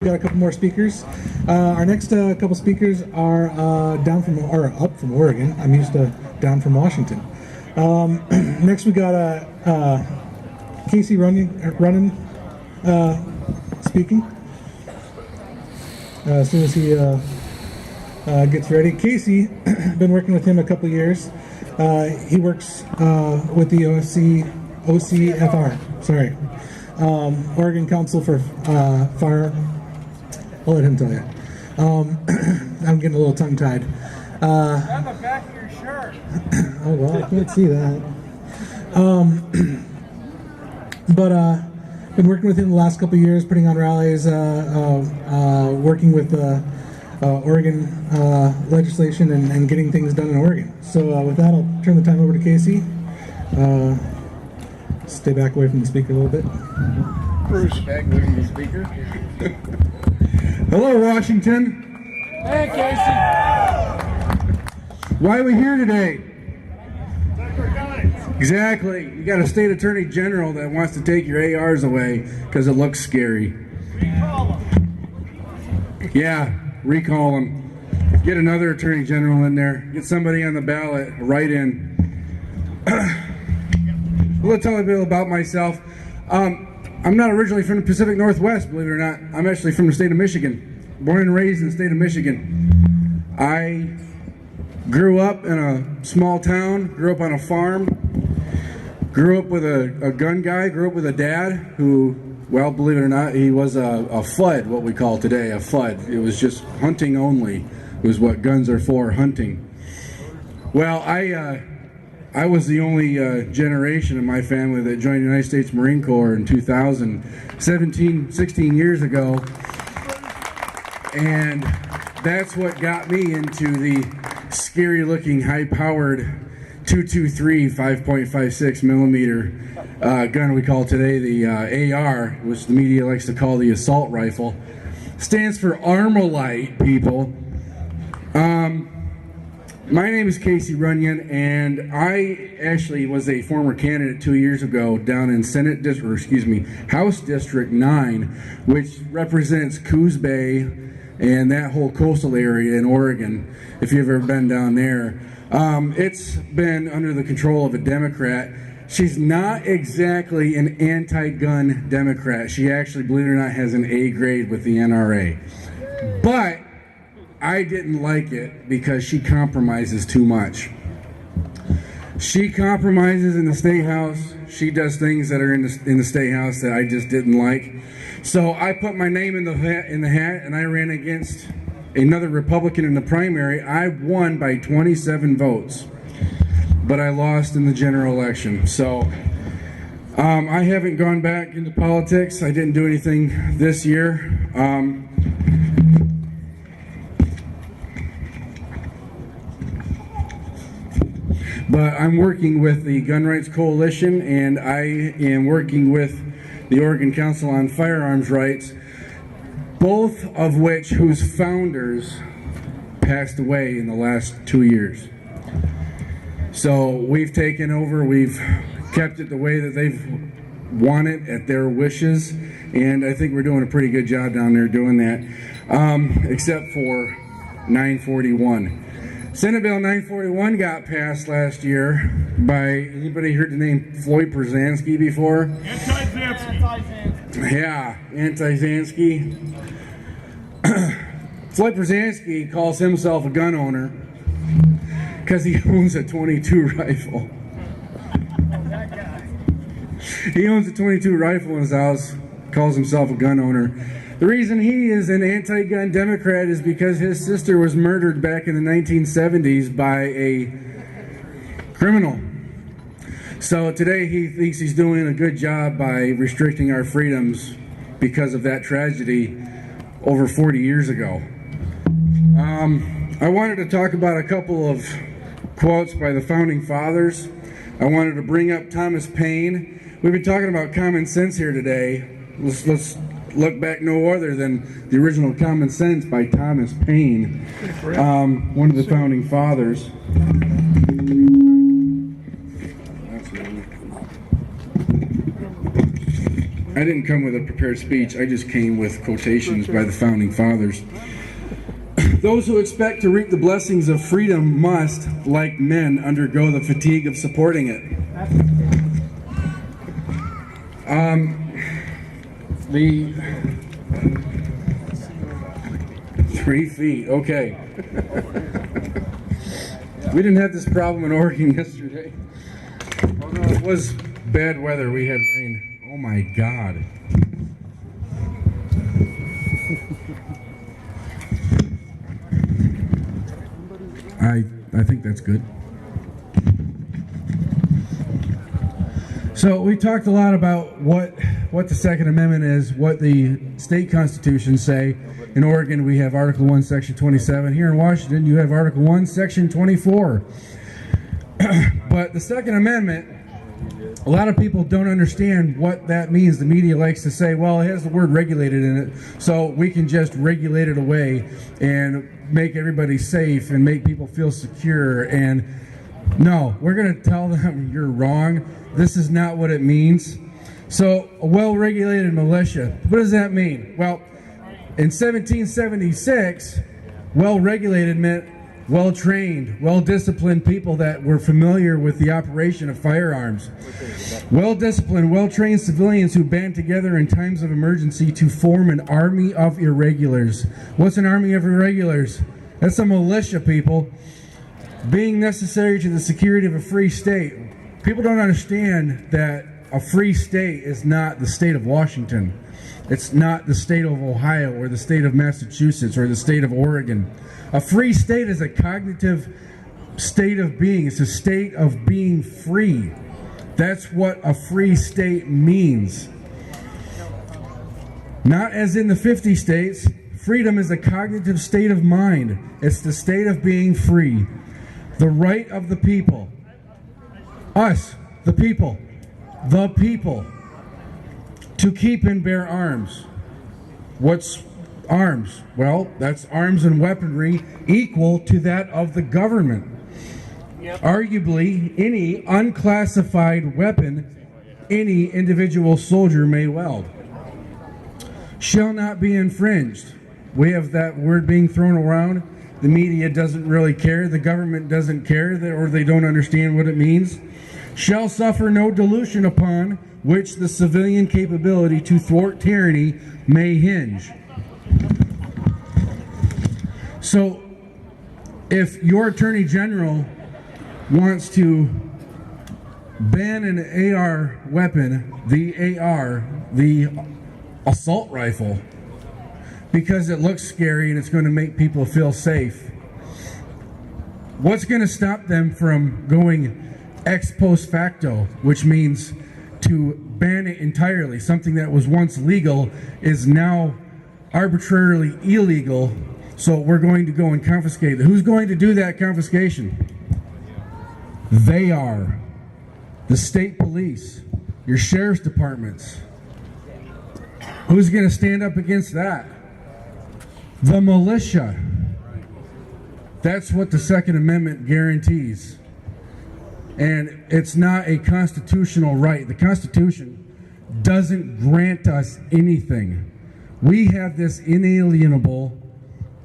Got a couple more speakers. Our next couple speakers are up from Oregon. I'm used to down from Washington. Next we got Casey Runyan speaking. As soon as he gets ready. Casey, been working with him a couple years. He works with the OCFR. Sorry, Oregon Council for Fire. I'll let him tell you. I'm getting a little tongue-tied. On the back of your shirt. Oh, well, I can't see that. Been working with him the last couple of years, putting on rallies, working with Oregon legislation and getting things done in Oregon. So with that, I'll turn the time over to Casey. Stay back away from the speaker a little bit. Bruce, back away from the speaker. Hello, Washington. Hey, Casey. Why are we here today? Exactly. You got a state attorney general that wants to take your ARs away because it looks scary. Recall them. Yeah, recall them. Get another attorney general in there. Get somebody on the ballot, right in. Well, tell a bit about myself. I'm not originally from the Pacific Northwest, believe it or not. I'm actually from the state of Michigan. Born and raised in the state of Michigan. I grew up in a small town, grew up on a farm, grew up with a gun guy, grew up with a dad who, well, believe it or not, he was a FUD, what we call today, a FUD. It was just hunting only, was what guns are for, hunting. Well, I was the only generation in my family that joined the United States Marine Corps in 2000, 16 years ago. And that's what got me into the scary-looking, high-powered 223 5.56 millimeter gun we call today the AR, which the media likes to call the assault rifle. Stands for Armalite, people. My name is Casey Runyan, and I actually was a former candidate 2 years ago down in House District 9, which represents Coos Bay and that whole coastal area in Oregon, if you've ever been down there. It's been under the control of a Democrat. She's not exactly an anti-gun Democrat. She actually, believe it or not, has an A grade with the NRA. But I didn't like it because she compromises too much. She compromises in the State House. She does things that are in the State House that I just didn't like. So I put my name in the hat, and I ran against another Republican in the primary. I won by 27 votes, but I lost in the general election. So I haven't gone back into politics. I didn't do anything this year. But I'm working with the Gun Rights Coalition, and I am working with the Oregon Council on Firearms Rights, both of whose founders passed away in the last 2 years. So we've taken over, we've kept it the way that they've wanted at their wishes, and I think we're doing a pretty good job down there doing that, except for 941. Senate Bill 941 got passed last year by, anybody heard the name Floyd Przansky before? Anti-Zansky. Yeah, anti-Zansky. Floyd Przansky calls himself a gun owner because he owns a .22 rifle. He owns a .22 rifle in his house, calls himself a gun owner. The reason he is an anti-gun Democrat is because his sister was murdered back in the 1970s by a criminal. So today he thinks he's doing a good job by restricting our freedoms because of that tragedy over 40 years ago. I wanted to talk about a couple of quotes by the Founding Fathers. I wanted to bring up Thomas Paine. We've been talking about common sense here today. Let's look back no other than the original Common Sense by Thomas Paine, one of the Founding Fathers. I didn't come with a prepared speech. I just came with quotations by the founding fathers. Those who expect to reap the blessings of freedom must, like men, undergo the fatigue of supporting it. The 3 feet, okay. We didn't have this problem in Oregon yesterday. Although it was bad weather, we had rain. Oh my God. I think that's good. So we talked a lot about what the Second Amendment is, what the state constitutions say. In Oregon, we have Article 1, Section 27. Here in Washington, you have Article 1, Section 24. But the Second Amendment, a lot of people don't understand what that means. The media likes to say, well, it has the word regulated in it, so we can just regulate it away and make everybody safe and make people feel secure. And no, we're going to tell them you're wrong. This is not what it means. So a well-regulated militia, what does that mean? Well, in 1776, well-regulated meant well-trained, well-disciplined people that were familiar with the operation of firearms. Well-disciplined, well-trained civilians who band together in times of emergency to form an army of irregulars. What's an army of irregulars? That's a militia, people. Being necessary to the security of a free state. People don't understand that a free state is not the state of Washington. It's not the state of Ohio or the state of Massachusetts or the state of Oregon. A free state is a cognitive state of being. It's a state of being free. That's what a free state means. Not as in the 50 states. Freedom is a cognitive state of mind. It's the state of being free. The right of the people. Us, the people, to keep and bear arms. What's arms? Well, that's arms and weaponry equal to that of the government. Yep. Arguably, any unclassified weapon any individual soldier may wield shall not be infringed. We have that word being thrown around. The media doesn't really care. The government doesn't care, or they don't understand what it means. Shall suffer no dilution upon which the civilian capability to thwart tyranny may hinge. So, if your Attorney General wants to ban an AR weapon, the AR, the assault rifle, because it looks scary and it's going to make people feel safe, what's going to stop them from going ex post facto, which means to ban it entirely? Something that was once legal is now arbitrarily illegal, so we're going to go and confiscate it. Who's going to do that confiscation? They are. The state police, your sheriff's departments. Who's going to stand up against that? The militia. That's what the Second Amendment guarantees. And it's not a constitutional right. The Constitution doesn't grant us anything. We have this inalienable,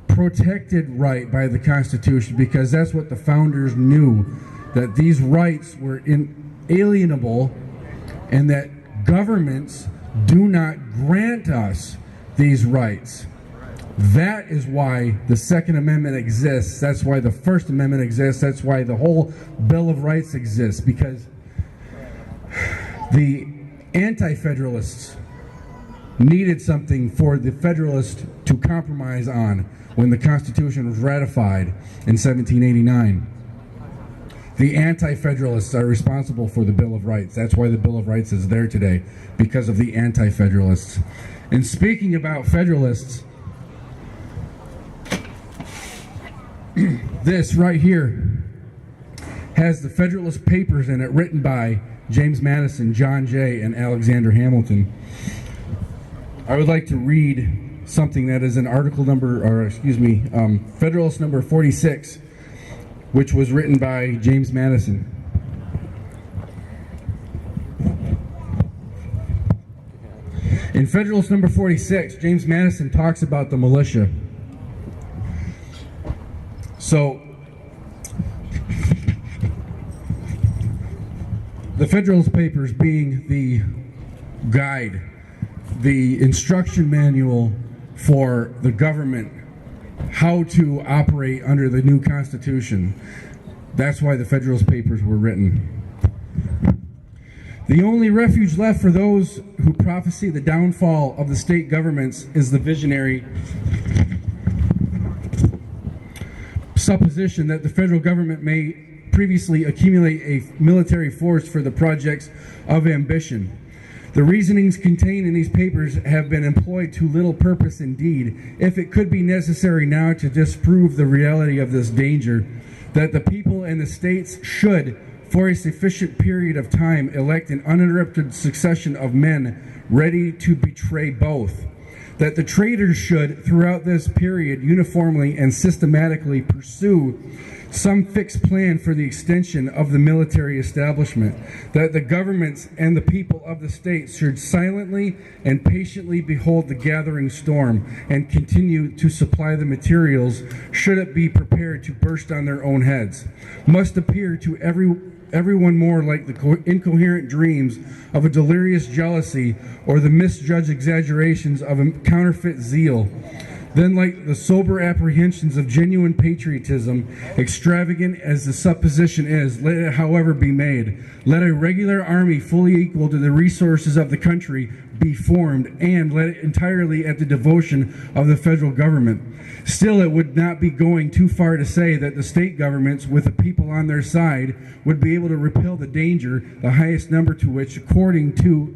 protected right by the Constitution because that's what the founders knew, that these rights were inalienable and that governments do not grant us these rights. That is why the Second Amendment exists. That's why the First Amendment exists. That's why the whole Bill of Rights exists, because the anti-federalists needed something for the Federalists to compromise on when the Constitution was ratified in 1789. The anti-federalists are responsible for the Bill of Rights. That's why the Bill of Rights is there today, because of the anti-federalists. And speaking about federalists, this right here has the Federalist Papers in it, written by James Madison, John Jay, and Alexander Hamilton. I would like to read something that is in article number, or excuse me, Federalist number 46, which was written by James Madison. In Federalist number 46, James Madison talks about the militia. So, the Federalist Papers being the guide, the instruction manual for the government, how to operate under the new Constitution. That's why the Federalist Papers were written. The only refuge left for those who prophesy the downfall of the state governments is the visionary supposition that the federal government may previously accumulate a military force for the projects of ambition. The reasonings contained in these papers have been employed to little purpose indeed, if it could be necessary now to disprove the reality of this danger, that the people and the states should, for a sufficient period of time, elect an uninterrupted succession of men ready to betray both. That the traitors should, throughout this period, uniformly and systematically pursue some fixed plan for the extension of the military establishment. That the governments and the people of the states should silently and patiently behold the gathering storm and continue to supply the materials, should it be prepared to burst on their own heads. Must appear to everyone more like the incoherent dreams of a delirious jealousy or the misjudged exaggerations of a counterfeit zeal than like the sober apprehensions of genuine patriotism. Extravagant as the supposition is, let it however be made. Let a regular army fully equal to the resources of the country be formed, and let it entirely at the devotion of the federal government. Still, it would not be going too far to say that the state governments, with the people on their side, would be able to repel the danger, the highest number to which, according to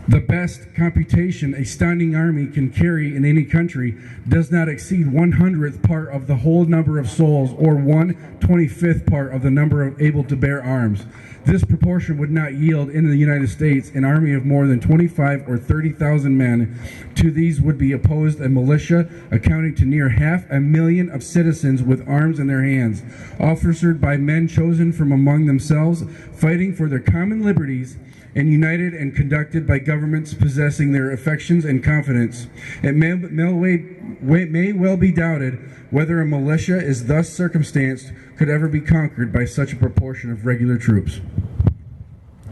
the best computation a standing army can carry in any country, does not exceed 1/100th part of the whole number of souls, or 1/25th part of the number of able to bear arms. This proportion would not yield in the United States an army of more than 25 or 30,000 men. To these would be opposed a militia accounting to near 500,000 of citizens with arms in their hands, officered by men chosen from among themselves, fighting for their common liberties, and united and conducted by governments possessing their affections and confidence. It may well be doubted whether a militia is thus circumstanced could ever be conquered by such a proportion of regular troops.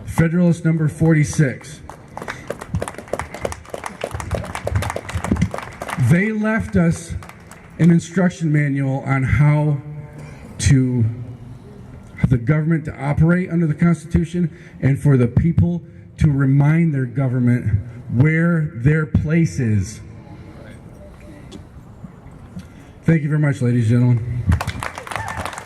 Federalist number 46. They left us an instruction manual on how to the government to operate under the Constitution, and for the people to remind their government where their place is. Thank you very much, ladies and gentlemen.